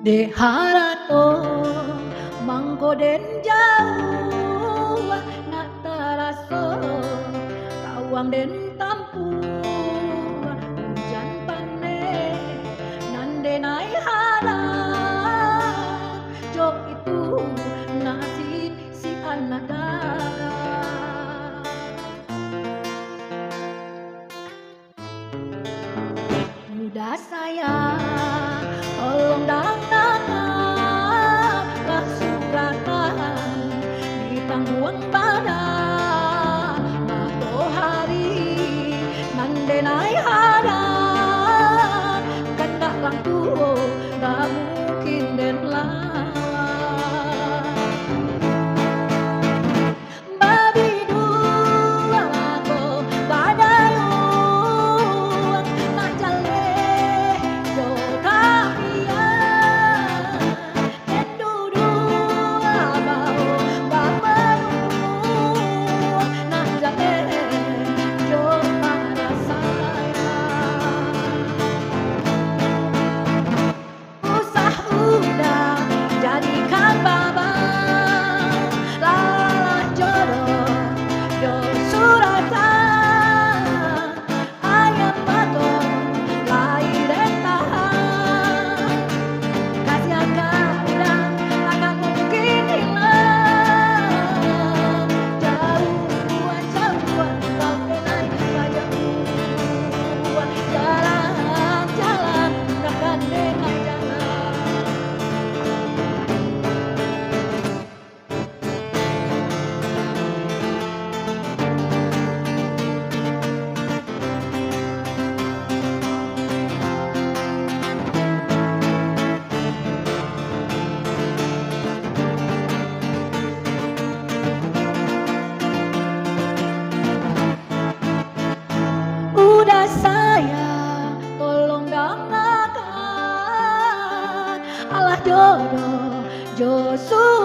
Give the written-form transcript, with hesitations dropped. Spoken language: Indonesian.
De harato manggoden jauh nak taraso tawang den tampu hujan pane nande nai hara jok itu nasib si anada. Muda saya tolong danganlah suratan di tangguang badan matahari nandenai hadan kendak langtu tak mungkin den lawan babi dua ko badayung nak jale jo kapia den dudu abau baperu nak jale jo para saya usah udah jadikan babang lalah jodoh yo suratan ayam batok lahir dan tahan kasih akan udah takkan mungkin hilang jauhan bapenan padamu jalan-jalan takkan dengan jalan. Udah saya tolong dangakan Allah jodoh Joshua